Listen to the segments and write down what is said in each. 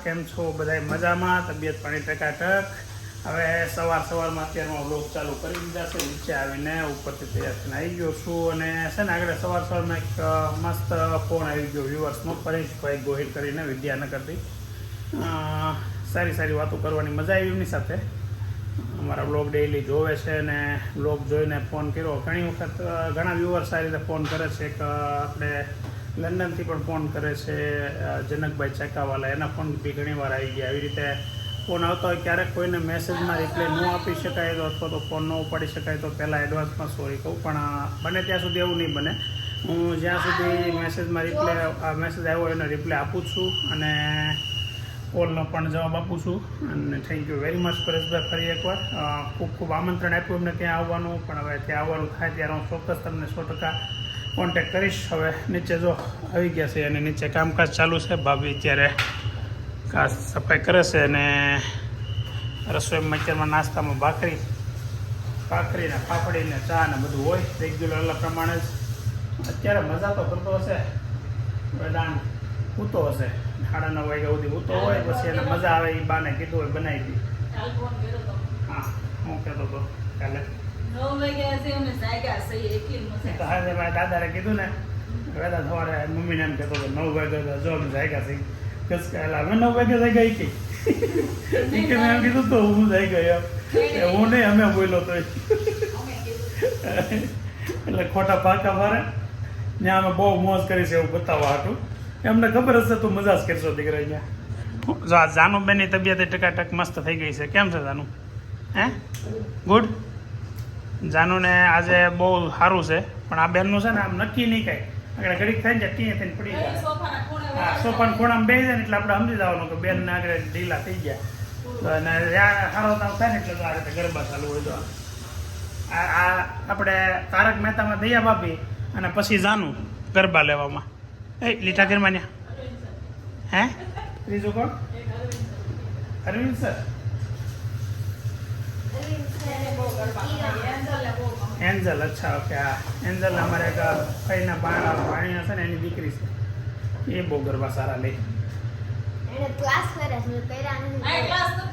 કેમ છો બધા મજામાં? તબિયત પાણી ટકાટક. હવે સવારમાં અત્યારમાં વ્લોગ ચાલુ કરી દીધા છે. નીચે આવીને ઉપરથી તૈયાર થઈને આવી ગયો છું અને છે ને આગળ સવારમાં એક મસ્ત ફોન આવી ગયો વ્યુઅર્સનો, પરેશભાઈ ગોહિલ કરીને વિદ્યાનગરથી. સારી વાતો કરવાની મજા આવી એમની સાથે. અમારા બ્લોગ ડેઈલી જોવે છે અને બ્લોગ જોઈને ફોન કર્યો. ઘણી વખત ઘણા વ્યુઅર્સ આ રીતે ફોન કરે છે કે આપણે લંડનથી પણ ફોન કરે છે, જનકભાઈ ચેકાવાલા, એના ફોન બી ઘણી વાર આવી ગયા. આવી રીતે ફોન આવતા હોય, ક્યારેક કોઈને મેસેજમાં રિપ્લાય ન આપી શકાય તો અથવા તો ફોન ન ઉપાડી શકાય તો પહેલાં એડવાન્સમાં સોરી કહું, પણ બને ત્યાં સુધી એવું નહીં બને. હું જ્યાં સુધી મેસેજમાં મેસેજ આવ્યો એનો રિપ્લાય આપું છું અને કોલનો પણ જવાબ આપું છું. અને થેન્ક યુ વેરી મચ પરેશભાઈ. ફરી એકવાર ખૂબ આમંત્રણ આપ્યું એમને ત્યાં આવવાનું, પણ હવે ત્યાં આવવાનું થાય ત્યારે હું ચોક્કસ તમને 100% કોન્ટેક્ટ કરીશ. હવે નીચે જો આવી ગયા છે અને નીચે કામકાજ ચાલુ છે. ભાભી અત્યારે ખાસ સફાઈ કરે છે અને રસોઈમાં અત્યારમાં નાસ્તામાં ભાખરી ને પાપડી ને ચા ને બધું હોય રેગ્યુલર પ્રમાણે જ. અત્યારે મજા તો કરતો હશે, વેદાન સૂતો હશે, 9:30 વાગ્યા સુધી સૂતો હોય, પછી એને મજા આવે એ બાને કીધું હોય બનાવી દી. હા, હું કહેતો હતો કાલે 9 વાગ્યા દાદાને કીધું ને, વેદા સવારે મમ્મીને એમ કહેતો હતો 9 વાગ્યા જો અમે જાગ્યા છે. કસકાયેલા અમે 9 વાગ્યા થઈ ગઈ કે મેં એમ કીધું તો હું થઈ ગયો હું નહીં, અમે બોલ્યો તો એટલે ખોટા પાકા મારે ત્યાં અમે બહુ મોજ કરી છે એવું બતાવવા હાટું. એમને ખબર હશે તો મજા જ કરશો દીકરા. અહીંયા જો આ જાનુબેનની તબિયત ટકાટક મસ્ત થઈ ગઈ છે. કેમ છે જાનુ? હે ગુડ. જાનુને આજે બહુ સારું છે, પણ આ બેનનું છે ને આમ નક્કી નહીં કાંઈ. આગળ ઘડીક થાય ને ટીએ થઈને પડી જાય. હા, સોફાના ખૂણામાં બેસી જાય ને એટલે આપણે સમજી જવાનું કે બેનને આગળ ઢીલા થઈ ગયા. અને સારો તાવ થાય ને એટલે તો આ રીતે ગરબા ચાલુ હોય. તો આ આપણે તારક મહેતામાં દયા ભાભી અને પછી જાનું ગરબા લેવામાં. એ લીટા ગરમાન્યા હે? ત્રીજું કોણ? અરવિંદ સર. એન્જલ. અચ્છા, ઓકે. હા, એન્જલ અમારે એક ભાઈના ભાણીના છે ને એની દીકરી છે, એ બહુ ગરબા સારા લે.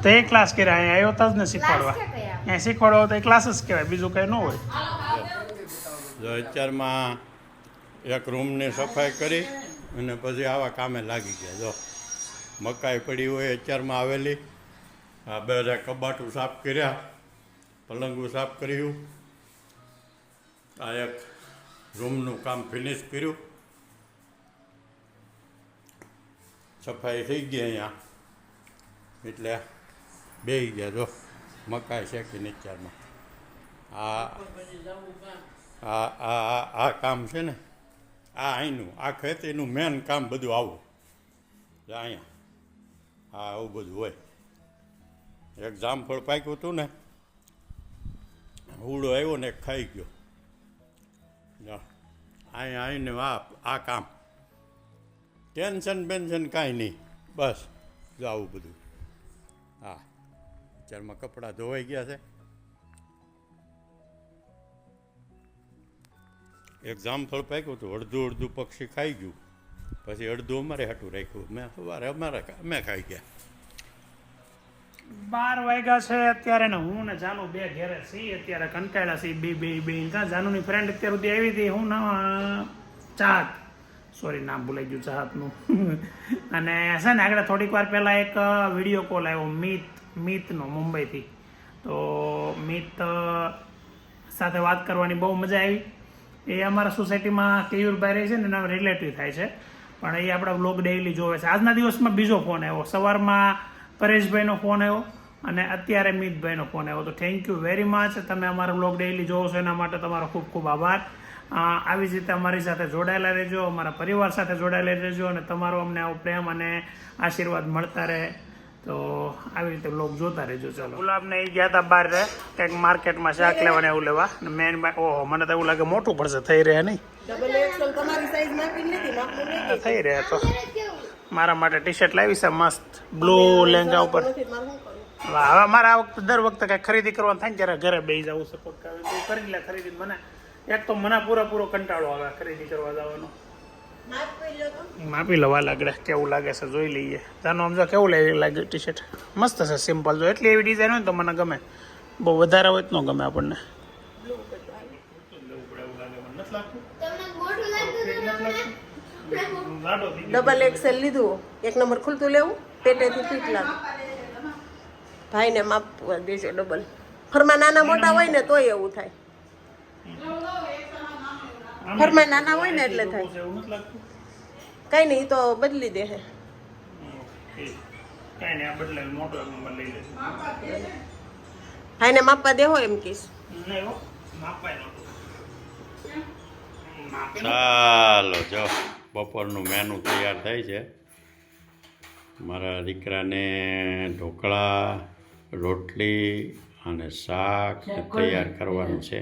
તો એ ક્લાસ કર્યા અહીંયા આવ્યો હતા જ ને શીખવાડવા. અહીંયા શીખવાડવા તો એ ક્લાસ જ કહેવાય, બીજું કંઈ ન હોય. અત્યારમાં એક રૂમની સફાઈ કરી અને પછી આવા કામે લાગી ગયા. જો મકાઈ પડી હોય અત્યારમાં આવેલી, આ બધા કબાટું સાફ કર્યા, પલંગું સાફ કર્યું, આ એક રૂમનું કામ ફિનિશ કર્યું, સફાઈ થઈ ગઈ અહીંયા. એટલે બેસી ગયા. જો મકાઈ શેકીને અત્યારમાં આ કામ છે ને, આ અહીંનું આ ખેતીનું મેન કામ બધું આવું અહીંયા. હા, આવું બધું હોય. એક જામફળ પાક્યું હતું ને, હુડો આવ્યો ને ખાઈ ગયો. અહીંયા આવીને આ કામ, ટેન્શન બેન્શન કાંઈ નહીં, બસ જો આવું બધું. હા, અત્યારમાં કપડાં ધોવાઈ ગયા છે. એક જામફળ પાક્યું હતું, અડધું પક્ષી ખાઈ ગયું, પછી અડધું અમારે હાટું રાખ્યું. મેં સવારે અમે ખાઈ ગયા. 12 વાગ્યા છે અત્યારે ને હું ને જાનુ બે ઘેરે છીએ. અત્યારે કંટાળ્યા છીએ બે ત્યાં જાનુની ફ્રેન્ડ અત્યાર સુધી આવી હતી. હું ચાહત, સોરી નામ ભૂલાઈ ગયું ચાહતનું. અને છે ને આગળ થોડીક વાર પહેલાં એક વિડીયો કોલ આવ્યો મીતનો મુંબઈથી. તો મીત સાથે વાત કરવાની બહુ મજા આવી. એ અમારા સોસાયટીમાં કેયુરભાઈ રહે છે ને એના રિલેટિવ થાય છે, પણ એ આપણા વ્લોગ ડેઈલી જોવે છે. આજના દિવસમાં બીજો ફોન આવ્યો, સવારમાં પરેશભાઈનો ફોન આવ્યો અને અત્યારે મીતભાઈનો ફોન આવ્યો. તો થેન્ક યુ વેરી મચ. તમે અમારા વ્લોગ ડેઈલી જોવો છો એના માટે તમારો ખૂબ ખૂબ આભાર. આવી જ રીતે અમારી સાથે જોડાયેલા રહેજો, અમારા પરિવાર સાથે જોડાયેલા રહેજો અને તમારો અમને આવો પ્રેમ અને આશીર્વાદ મળતા રહે. તો આવી રીતે વ્લોગ જોતા રહેજો. ચાલો, ગુલાબને એ ગયા હતા બહાર રહે કંઈક માર્કેટમાં શાક લેવાને એવું લેવા. મેન ઓહો, મને તો એવું લાગે મોટું પડશે. થઈ રહે નહીં? થઈ રહે તો મારા માટે ટી શર્ટ લાવી છે મસ્ત બ્લુ લેંગા ઉપર. હવે મારે આ વખતે દર વખતે કાંઈ ખરીદી કરવાનું થાય ને ત્યારે ઘરે બેસી જવું છે. કરી લે ખરીદી. મને એક તો મને પૂરેપૂરો કંટાળો આવે ખરીદી કરવા જવાનો. માપી લો વાલ આગળ કેવું લાગે છે જોઈ લઈએ. તાનું આમ જો કેવું લાગે ટી શર્ટ મસ્ત છે સિમ્પલ. જો એટલી એવી ડિઝાઇન હોય ને તો મને ગમે, બહુ વધારે હોય તો ન ગમે આપણને. ડબલ એક્સેલ લીધું, 1 નંબર ખુલતું લેવું, પેટેથી ફિટ લાગે. ભાઈને માપવા દેજો ડબલ. ફરમાં નાના મોટા હોય ને તોય એવું થાય. ફરમાં નાના હોય ને એટલે થાય. કઈ નહીં, ઈ તો બદલી દે હે. કાંઈ નહીં, આ બદલાય મોટો નંબર લઈ લેશું. ભાઈને માપવા દેવો એમ કહીશ. નહીં હો, માપાય નહોતું. ચાલો જો બપોરનું મેનુ તૈયાર થાય છે. મારા દીકરાને ઢોકળા, રોટલી અને શાક તૈયાર કરવાનું છે.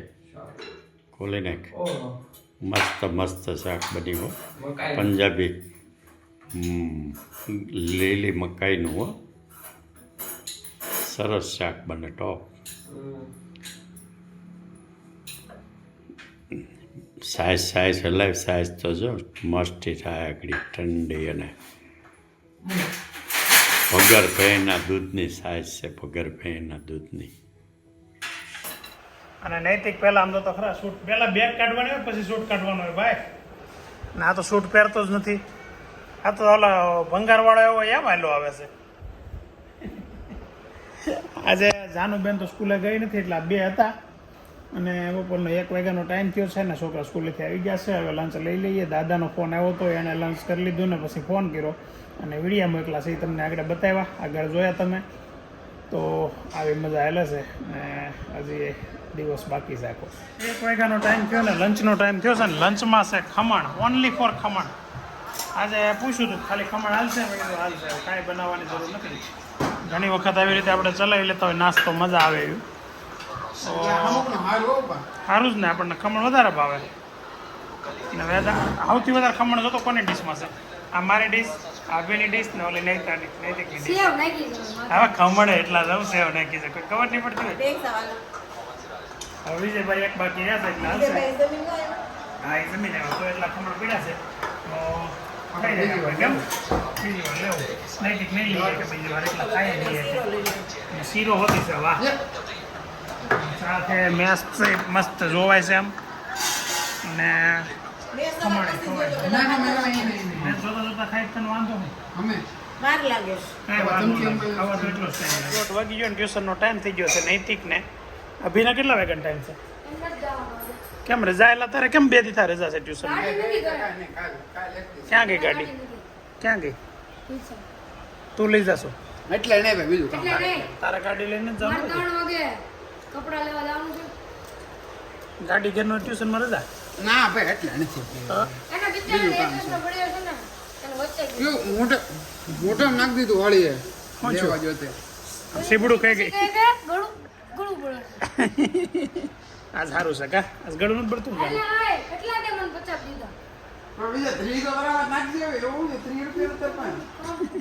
ખોલી નાખ. મસ્ત મસ્ત શાક બની હો, પંજાબી લીલી મકાઈનું હો, સરસ શાક બને ટોપ. સાઈઝ હલાવી સાઈઝ તો જો મસ્તી થાય આગળ ઠંડી અને વગર ભેંના દૂધની સાઈઝ છે, વગર ભેંના દૂધની. અને નૈતિક પહેલા આમ તો ખરા શૂટ પહેલા બેગ કાઢવાની હોય પછી શૂટ કાઢવાનો હોય ભાઈ. ને આ તો શૂટ પહેરતો જ નથી. આ તો ઓલા ભંગારવાળો એવો એમ હાલો આવે છે. આજે જાનુબેન તો સ્કૂલે ગઈ નથી એટલે આ બે હતા અને બપોરનો 1 વાગ્યાનો ટાઈમ થયો છે ને છોકરા સ્કૂલેથી આવી ગયા છે. હવે લંચ લઈ લઈએ. દાદાનો ફોન આવ્યો હતો, એણે લંચ કરી લીધું ને પછી ફોન કર્યો અને વિડીયો મોકલા છે, એ તમને આગળ બતાવ્યા, આગળ જોયા તમે. તો આવી મજા આવેલા છે ને હજી દિવસ બાકી છે આખો. 1 વાગ્યાનો ટાઈમ થયો ને લંચનો ટાઈમ થયો છે ને લંચમાં છે ખમણ, ઓનલી ફોર ખમણ. આજે પૂછ્યું હતું ખાલી ખમણ હાલશે, મેં કીધું હાલશે, કાંઈ બનાવવાની જરૂર નથી. ઘણી વખત આવી રીતે આપણે ચલાવી લેતા હોય નાસ્તો, મજા આવે એવી. સારું જ ને, આપણને ખમણ વધારે ભાવે. ને સૌથી વધારે ખમણ જોતો કોની ડીશમાં છે? આ મારી ડીશ, આભીની ડીશ ને ઓલી નૈતિકની ડીશ. હવે ખમણ એટલા જવું સેવ નાખી છે, કોઈ ખબર નહીં પડતી હોય. હવે વિજયભાઈ એક બાકી રહ્યા છે એટલે હાલશે. હા, એ જમીન આવ્યો તો એટલા ખમણ પીડ્યા છે તો ખાઈ જાય આપણે. કેમ બીજી વાર લેવું નૈતિક નહીં લઈએ કે બીજી વાર એટલા ખાઈ લઈએ. શીરો હોતી છે, વાહ. સાથે મેસ મસ્ત જોવાય છે એમ ને ખમણે ખવાય. મેસ જોતા જોતા ખાઈ તને વાંધો નહીં, વાર લાગે. કાંઈ વાંધો નહીં, ખાવા તો એટલો જ ટાઈમ. 8 વાગી ગયો ને ટ્યુશનનો ટાઈમ થઈ ગયો છે. નૈતિકને અભિના કેટલા વાગ્યાનો ટાઈમ છે? કેમ રજા એલા તારે? કેમ 2 દી થાય રજા છે ટ્યુશન? ક્યાં ગઈ ગાડી? ક્યાં ગઈ? તું લઈ જશો એટલે નહીં ભાઈ, બીજું કામ તારે ગાડી લઈને જ જવાનું? કપડા લેવા જવાનું છે. ગાડી ઘરનો ટ્યુશનમાં રજા? ના ભાઈ, એટલે નથી. એના બિચારાને એક પ્રશ્ન પડ્યો છે ને, એને વચ્ચે ગયો. મોટો નાખી દીધું વાળીએ શું લેવા છું? જોતે. સીબડું ખાઈ ગઈ. કે ગળું પડે. આ સારું છે કા? આ ગળું નથી પડતું ને? એટલે આય, એટલા તે મને 50 દીધા. પણ બીજા 3 તો બરાબર નાખી દેવે, એવું છે 3 રૂપિયા તો પણ.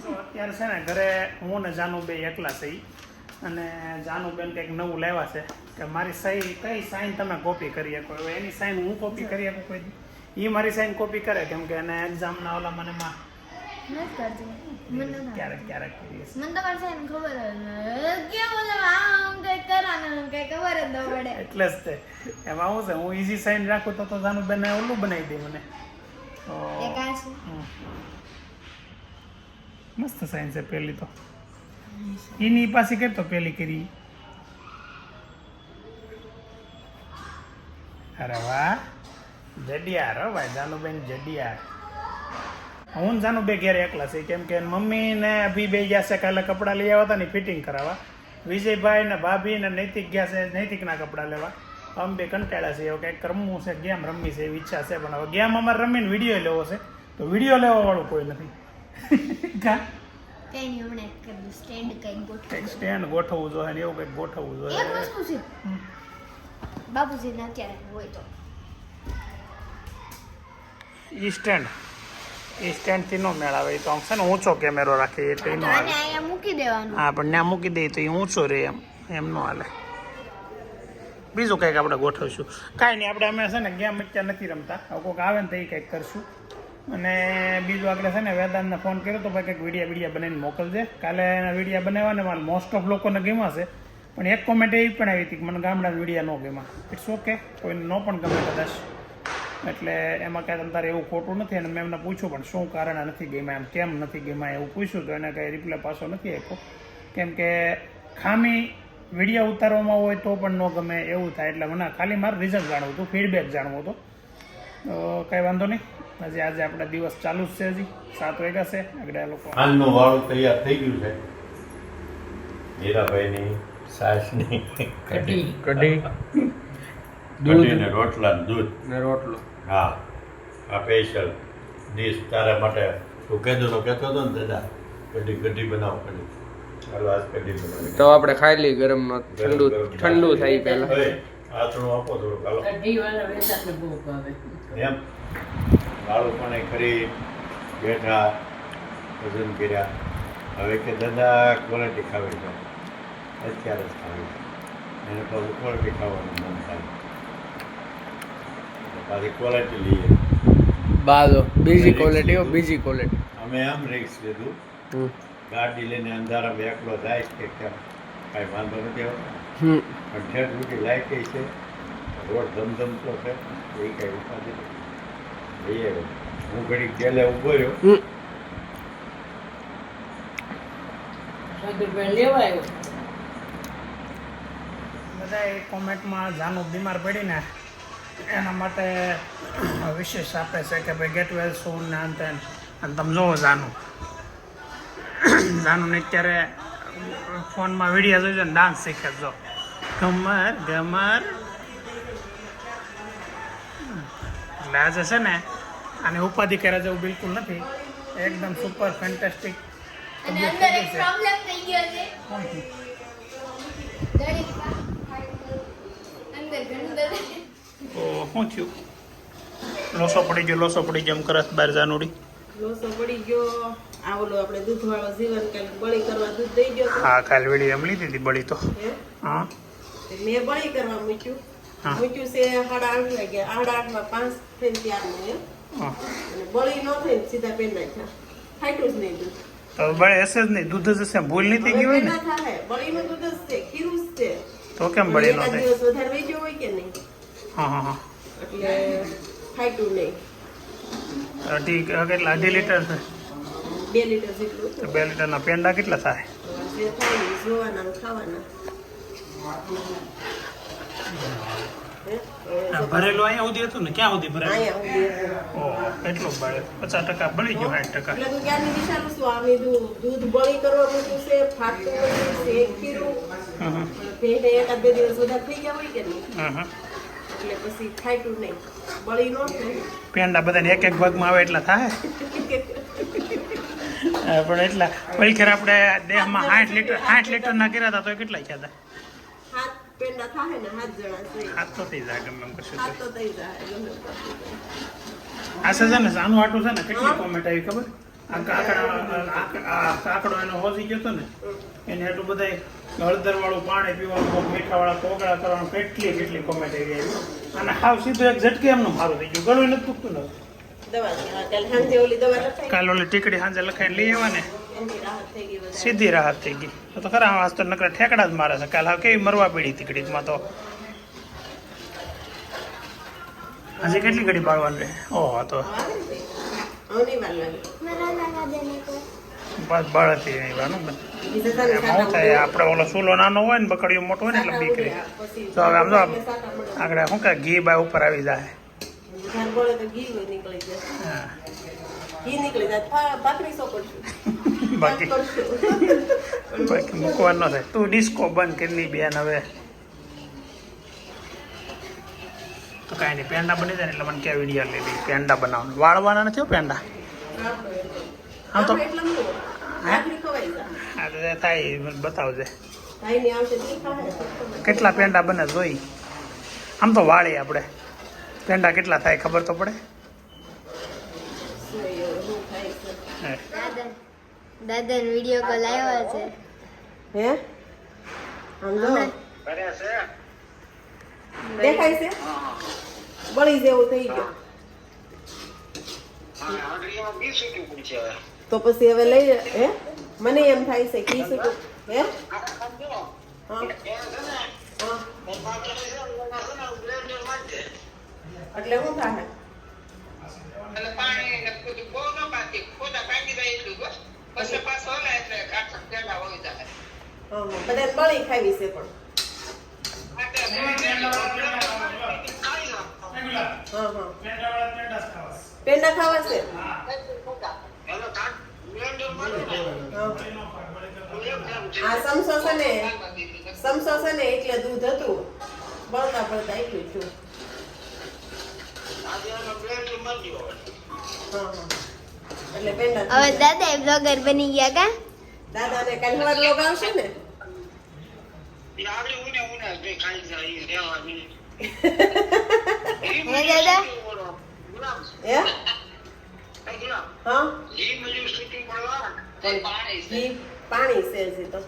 તો અત્યારે છે ને ઘરે હું ને જાનુબે એકલા છે અને જાનુબેન કંઈક નવું લાવ્યા છે કે મારી સહી કઈ સાઇન તમે કોપી કરી શકો. હવે એની સાઇન હું કોપી કરી શકું કોઈ દી? એ મારી સાઇન કોપી કરે કેમ કે એને એક્ઝામના ઓલા મને નથી કરતી. મને ક્યારેક ક્યારેક કરીએ છીએ. મને તો કરશે ને ખબર જ કેવું છે આમ કઈ કરાને કઈ ખબર જ ન પડે. એટલે જ તે એમાં શું છે, હું ઇઝી સાઇન રાખું તો જાનુબેન ઓલું બનાવી દે મને. તો એક આ છે. મસ્ત સાઇન છે પહેલી તો. એની પાછી કરતો પહેલી કરી. અરે વાહ, જડિયાર હો ભાઈ, જાનુબેન જડિયાર. હું ને જાનુ બે ઘેરે એકલા છે કેમ કે મમ્મી ને અભી બે ગયા છે કાલે કપડાં લઈ આવ્યા હતા ને ફિટિંગ કરાવવા. વિજયભાઈ ને ભાભી ને નૈતિક ગયા છે નૈતિકના કપડાં લેવા. અમે બે કંટાળ્યા છે, એવું કંઈક રમવું છે, ગેમ રમવી છે એવી ઈચ્છા છે, પણ હવે ગેમ અમારે રમીને વિડીયો લેવો છે તો વિડીયો લેવા વાળું કોઈ નથી. કા કઈ નહીં, હમણાં કરી સ્ટેન્ડ કઈ ગોઠવ. કંઈક સ્ટેન્ડ ગોઠવવું જોઈએ ને એવું કંઈક ગોઠવવું એક જોઈએ. વસ્તુ છે બાબુજીને અત્યારે હોય તો ઈ સ્ટેન્ડથી નો મેળ આવે. એ તો આમ છે ને ઊંચો કેમેરો રાખે એટલે નો આને આવે. અહીંયા મૂકી દેવાનું. હા, પણ ત્યાં મૂકી દઈએ તો એ ઊંચો રહે એમ નો હાલે. બીજું કંઈક આપણે ગોઠવશું. કાંઈ નહીં, આપણે અમે છે ને ગેમ અત્યારે નથી રમતા. હવે કોઈક આવે ને તો એ કંઈક કરશું. અને બીજું આપણે છે ને વેદાંતને ફોન કર્યો તો ભાઈ કંઈક વિડીયા બનાવીને મોકલજે. કાલે એના વિડીયા બનાવવાને મારે મોસ્ટ ઓફ લોકોને ગમ્યા છે, પણ એક કોમેન્ટ એવી પણ આવી હતી કે મને ગામડાના વિડીયા ન ગમ્યા. ઇટ્સ ઓકે, કોઈને ન પણ ગમે કદાચ, એટલે એમાં કાંઈ તમારે એવું ખોટું નથી. અને મેં એમને પૂછ્યું પણ શું કારણ નથી ગમ્યા, એમ કેમ નથી ગમ્યા એવું પૂછ્યું, તો એને કંઈ રિપ્લાય પાછો નથી આપ્યો. કેમ કે ખામી વિડીયો ઉતારવામાં હોય તો પણ ન ગમે એવું થાય. એટલે મને ખાલી મારે રિઝલ્ટ જાણવું હતું, ફીડબેક જાણવું હતું. તો કંઈ વાંધો નહીં, હજી આજે આપણે દિવસ ચાલુ જ છે, હજી 7 વાગ્યા છે. આગળ આ લોકો હાલનું વાળું તૈયાર થઈ ગયું છે. મીરાભાઈની સાસની કઢી કઢી ને રોટલા ને દૂધ. ને રોટલો. હા, આ સ્પેશિયલ ડીશ તારા માટે. તું કહેતો હતો ને દાદા, કઢી બનાવો કઢી. ચાલો આજ કઢી બનાવી. તો આપણે ખાઈ લઈએ ગરમમાં, ઠંડુ થાય પહેલા. આથણું આપો થોડું, ચાલો. એમ વાળું પણ ખરી બેઠા ભજન કર્યા. હવે કે દાદા ક્વોલિટી ખાવી છે, અત્યારે જ ખાવી છે. એને પાછું ક્વોલિટી ખાવાનું મન થાય, પાછી ક્વોલિટી લઈએ. બાજો બીજી ક્વોલિટી. અમે આમ રિક્સ લીધું, ગાડી લઈને અંધારામાં એકલો જાય કે કેમ કાંઈ વાંધો નથી આવતો. પણ ઠેઠ સુધી લાયકી છે, રોડ ધમધમતો છે, એ કાંઈ ઉપાધિ નથી. એ હું ઘડીક ગેલે ઊભો રહ્યો. બધા કોમેન્ટમાં જાનું બીમાર પડીને એના માટે વિશેષ આપે છે કે ભાઈ ગેટ વેલ સૂન ને અંતે. અને તમે જોવો જાનુને અત્યારે ફોનમાં વિડીયો જોઈજો ને ડાન્સ શીખે જો ગમર ગમર. એટલે આજે છે ને આને ઉપાધિ કર્યા જેવું બિલકુલ નથી, એકદમ સુપર ફેન્ટાસ્ટિક. અને અંદર એક પ્રોબ્લેમ થઈ ગયો છે. અંદર ઘણું બધું તો શું થયું? લોસો પડી ગયો એમ કરસ બહાર જાનુડી. લોસો પડી ગયો. આ ઓલો આપણે દૂધવાળો જીવન કાલે બળી કરવા દૂધ દઈ ગયો તો. હા, કાલ વેડી એમ લીધી હતી બળી તો. હે? હા, મેં બળી કરવા મૂક્યું. હા. મૂક્યું છે 8:30 વાગ્યા. 8:30 માં 5 થઈને ત્યારનું એમ. હા. અને બળી ન થઈને સીધા પેંડા થયા. ફાટ્યું જ નહીં દૂધ. તો બળે હશે જ નહીં, દૂધ જ હશે, ભૂલ નહીં થઈ ગઈ હોય ને. પેંડા થાય. બળીનું દૂધ જ છે, ખીરું જ છે. તો કેમ બળી ન એકાદ થાય? દિવસ વધારે વહી ગયો હોય કે નહીં, હા. એટલે ફાટ્યું નહીં. કેટલા 2.5 લીટર છે? 2 લીટર જેટલું તો 2 લીટરના પેંડા કેટલા થાય? જે થાય એ જોવાના ને ખાવાના. આ ભરેલું અહીંયા સુધી હતું ને, ક્યાં સુધી ભરેલું? અહીંયા ઊંધી હતું. ઓહો, કેટલું બળે? 50% બળી ગયું, 60%. એટલે તું ક્યારની વિચારું છું, આ મેં દૂધ બળી કરવા મૂક્યું છે, ફાટતું મૂક્યું છે, ખીરું. હા. પેંડા એકાદ 2 દિવસ વધારે થઈ ગયા હોય કે નહીં, હા. એટલે પછી ફાટ્યું નહીં, બળી ન થાય. પેંડા બધાને એક ભાગમાં આવે એટલા થાય. પણ એટલા પલખેર આપણે દેહમાં 60 લીટરના કર્યા હતા તો કેટલા થયા હતા? 7 પેંડા થાય ને 7 જણા છે. હાથ તો થઈ જાય ગમે એમ કશું. 7 તો થઈ જાય ગમે એમ કરશું. આ છે ને આનું આટું છે ને કેટલી કોમેન્ટ આવી ખબર? આ કાકડો એનો હોજી ગયો હતો ને, એને એટલું બધા હળદર વાળું પાણી પીવાનું, મીઠા વાળા કોગળા કરવાનું, કેટલી કોમેન્ટ આવી. અને હાવ સીધું એક ઝટકે એમનું મારું થઈ ગયું, ગળું નથી દુખતું ને. દવા કાલે સાંજે ઓલી દવા લખાઈ, કાલ ઓલી ટીકડી સાંજે લખાઈને લઈ આવ્યા ને, એની રાહત થઈ ગઈ વધારે. સીધી રાહત થઈ ગઈ. તો ખરા આજ તો નકરા ઠેકડા જ મારે છે. કાલ હવે કેવી મરવા પડી તીકડીમાં. તો હજી કેટલી ઘડી બાળવાની રહે? ઓહો, તો આવની વાર લાગે. મારા નાના બેને તો બસ બળતી રહેવાનું બધું. બીજા સાને એમ સાટા શું થાય, મળે. આપણે ઓલો ચૂલો નાનો હોય ને, બકડીઓ મોટો હોય ને, એટલે બીક રહે. પછી તો હવે આમ જો સાટા મળે. આગળ શું કે ઘી બા ઉપર આવી જાય. વધારે બળે તો ઘી હોય નીકળી જાય. હા. ઘી નીકળી જાય. ભાખરી સોપડશું. બાકી કરશું. બાકી મૂકવાનું ન થાય. તું ડિસ્કો બંધ કરી બેન હવે. તો કાંઈ નહીં, પેંડા બની જાય ને એટલે મને ક્યાં વિડીયો લઈ લઈ. પેંડા બનાવવાનું વાળવાના નથી હો પેંડા. હા તો એટલું ન હોય. ભાખરી ખવાઈ જાય. હા તો જે થાય એ મને બતાવજે. ભાઈને આવશે તો ઈ ખાય. કેટલા પેંડા બને જોઈ. આમ તો વાળી આપણે પેંડા કેટલા થાય ખબર તો પડે. શું એવું થાય છે. હે. દાદાને વિડીયો કોલ આવ્યો છે. હે આમ જો દેખાય છે, બળી જેવું થઈ ગયું. તો પછી હવે લઈ હે મને એમ થાય છે કી સૂટું હે હા હા એટલે શું થાય બધાને બળી ખાવી છે પણ હા હા પેંડા ખાવા છે આ સમસો છે ને એટલે દૂધ હતું બળતા બળતા એટલું છું હા હા એટલે પેંડા હવે દાદા બ્લોગર બની ગયા કા દાદાને કાલ સવાર લોગ આવશે ને હે દાદા હે હા પાણી છે હજી તો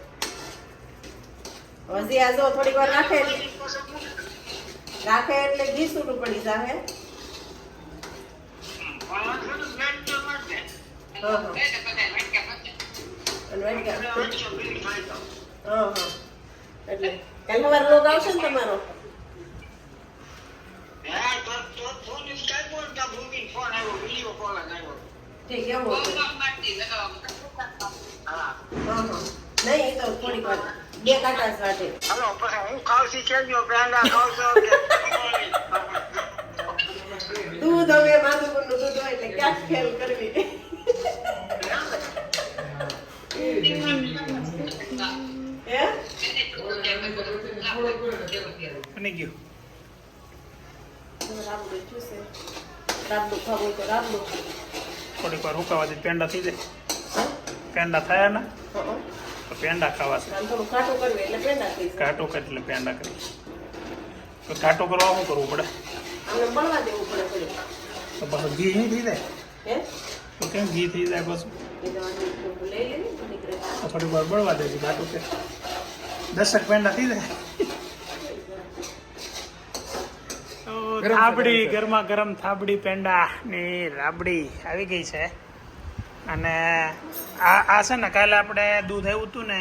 હજી આ જો થોડીક વાર રાખે એટલે ઘી છૂટું પડી જાહે હા હા અને વાટકા હા હા એટલે કાલ સવાર લોગ આવશે ને તમારો ઠીક એવું હા હા નહીં એ તો થોડીક વાર બે કાંટા જ વાટે દૂધ હવે માધુપુરનું દૂધ હોય એટલે ક્યાંક ખેલ કરવી હે બની ગયું રાબડું જોશે રાબડું ખાવું હોય તો રાબડું થોડીક વાર હુકાવાથી પેંડા થઈ જાય હા પેંડા થયા ને હા તો પેંડા ખાવા છે થોડું ખાટું કરવું એટલે પેંડા થઈ જાય ઘાટો કરી એટલે પેંડા કરી તો ઘાટો કરવા શું કરવું પડે આમને મળવા દેવું પડે થોડું તો પાછું ઘી નહીં થઈ જાય હે તો કેમ ઘી થઈ જાય પાછું એ તો આને થોડું લઈ લેવું નીકળે તો થોડીક વાર બળવા દેજે ઘાટું કે 10 પેંડા થઈ જાય તો થાબડી ગરમા ગરમ થાબડી પેંડા ની રાબડી આવી ગઈ છે અને આ છે ને કાલે આપણે દૂધ આવ્યું હતું ને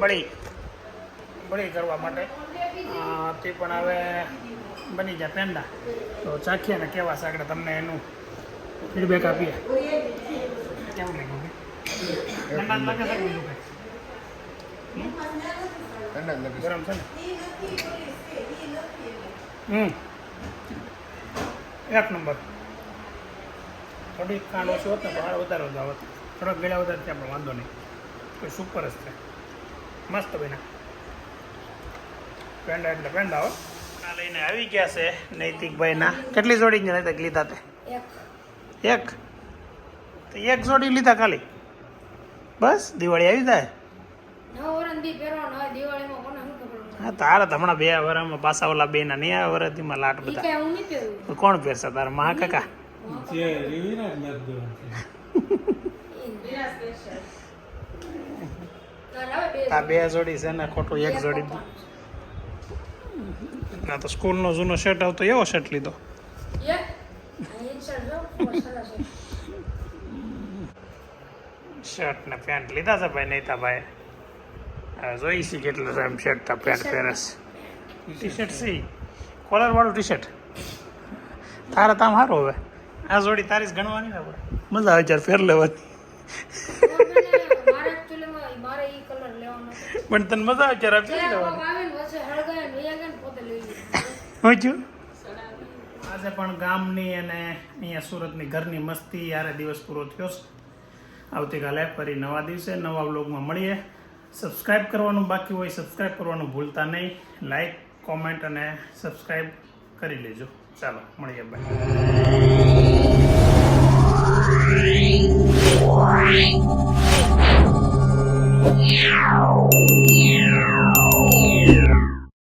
બળી કરવા માટે તે પણ હવે બની જાય પેંડા તો ચાખીએ ને કેવા છે આપણે તમને એનું ફીડબેક આપીએ કેવું લાગ્યું ઠંડા લાગે છે બીજું કંઈ ગરમ છે ને એક નંબર થોડીક ખાંડ ઓછી હોત ને તો હાર વધારે આવત થોડોક ગળ્યા વધારે ત્યાં પણ વાંધો નહીં કોઈ સુપર જ છે મસ્ત બન્યા પેંડા એટલે પેંડા હો આ લઈને આવી ગયા છે નૈતિકભાઈના કેટલી જોડી નૈતિક લીધા તે એક તો એક જોડી લીધા ખાલી બસ દિવાળી આવી જાય હા તારે તો હમણાં 2 વર્ષમાં પાછા ઓલા બે ના નહીં આ વર્ષમાં લાટ બધા તો કોણ પહેરશે તારા મહા કાકા આ 2 જોડી છે ને ખોટું એક જોડી ના તો સ્કૂલનો જૂનો શર્ટ આવતો એવો શર્ટ લીધો શર્ટ ને પેન્ટ લીધા છે ભાઈ નહીતા ભાઈ જોઈ છે કેટલું છે એમ શર્ટ પેન્ટ પહેરસ ટી શર્ટ છે કોલર વાળું ટી શર્ટ તારે તામ સારું હવે આ જોડી તારી જ ગણવાની ને આપણે મજા આવે ત્યારે ફેર લેવાની પણ તને મજા આવે ત્યારે ફેર લેવાની આજે પણ ગામની અને અહીંયા સુરતની ઘરની મસ્તી યારે દિવસ પૂરો થયો છે આવતીકાલે ફરી નવા દિવસે નવા વ્લોગમાં મળીએ સબસ્ક્રાઈબ કરવાનું બાકી હોય સબસ્ક્રાઈબ કરવાનું ભૂલતા નહીં લાઈક કોમેન્ટ અને સબસ્ક્રાઈબ કરી લેજો ચાલો મળીએ બાય